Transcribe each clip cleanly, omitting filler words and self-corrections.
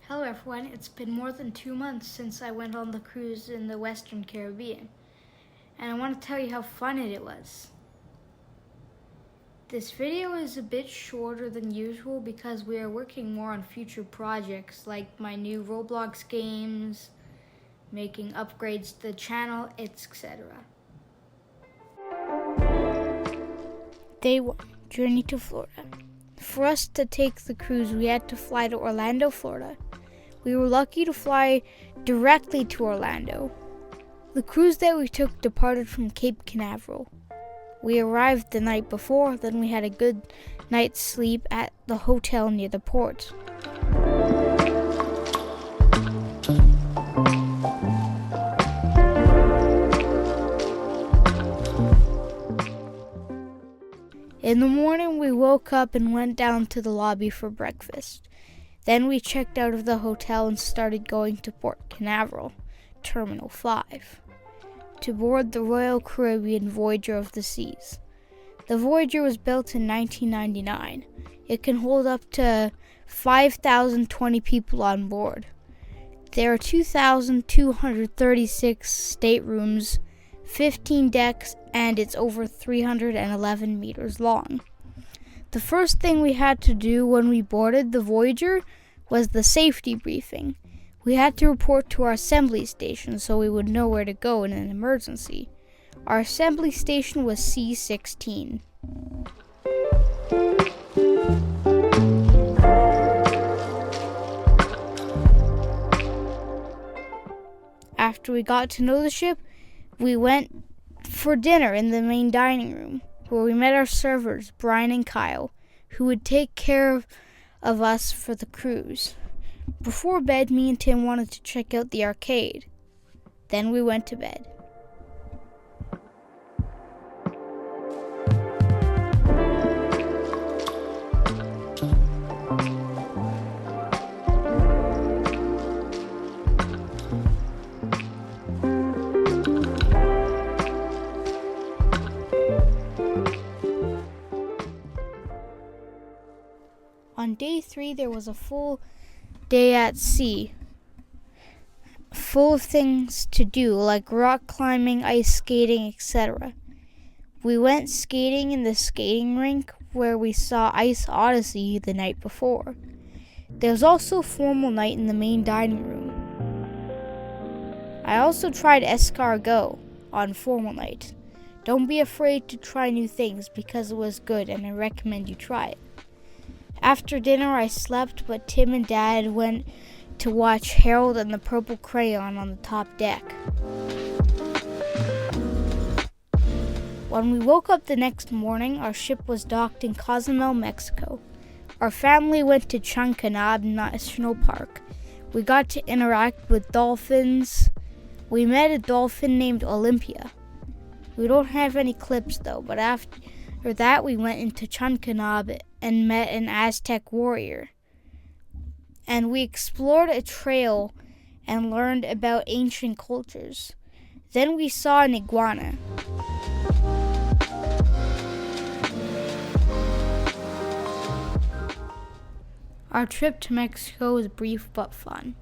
Hello everyone, it's been more than 2 months since I went on the cruise in the Western Caribbean, and I want to tell you how fun it was. This video is a bit shorter than usual because we are working more on future projects like my new Roblox games, making upgrades to the channel, etc. Day 1, Journey to Florida. For us to take the cruise, we had to fly to Orlando, Florida. We were lucky to fly directly to Orlando. The cruise that we took departed from Cape Canaveral. We arrived the night before, then we had a good night's sleep at the hotel near the port. In the morning, we woke up and went down to the lobby for breakfast. Then we checked out of the hotel and started going to Port Canaveral, Terminal 5, to board the Royal Caribbean Voyager of the Seas. The Voyager was built in 1999. It can hold up to 5,020 people on board. There are 2,236 staterooms, 15 decks, and it's over 311 meters long. The first thing we had to do when we boarded the Voyager was the safety briefing. We had to report to our assembly station so we would know where to go in an emergency. Our assembly station was C-16. After we got to know the ship, we went for dinner in the main dining room, where we met our servers, Brian and Kyle, who would take care of us for the cruise. Before bed, me and Tim wanted to check out the arcade. Then we went to bed. On day 3, there was a full day at sea, full of things to do, like rock climbing, ice skating, etc. We went skating in the skating rink where we saw Ice Odyssey the night before. There was also a formal night in the main dining room. I also tried escargot on formal night. Don't be afraid to try new things because it was good and I recommend you try it. After dinner, I slept, but Tim and Dad went to watch Harold and the Purple Crayon on the top deck. When we woke up the next morning, our ship was docked in Cozumel, Mexico. Our family went to Chunkanab National Park. We got to interact with dolphins. We met a dolphin named Olympia. We don't have any clips though, but after that we went into Chunkanab and met an Aztec warrior. And we explored a trail and learned about ancient cultures. Then we saw an iguana. Our trip to Mexico was brief but fun.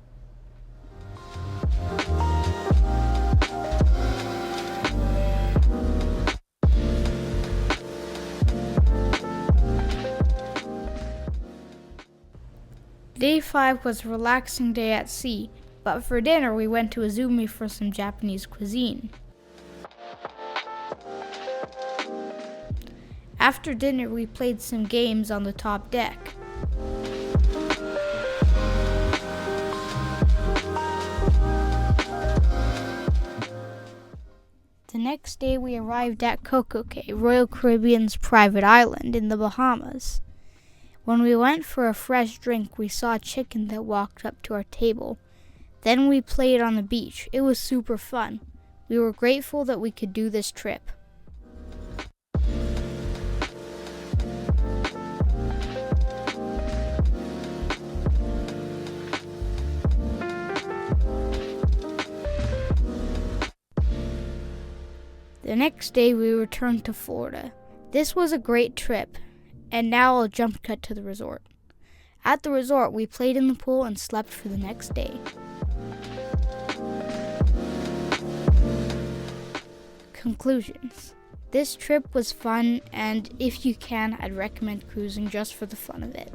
Day 5 was a relaxing day at sea, but for dinner we went to Izumi for some Japanese cuisine. After dinner we played some games on the top deck. The next day we arrived at Coco Cay, Royal Caribbean's private island in the Bahamas. When we went for a fresh drink, we saw a chicken that walked up to our table. Then we played on the beach. It was super fun. We were grateful that we could do this trip. The next day, we returned to Florida. This was a great trip. And now I'll jump cut to the resort. At the resort, we played in the pool and slept for the next day. Conclusions. This trip was fun, and if you can, I'd recommend cruising just for the fun of it.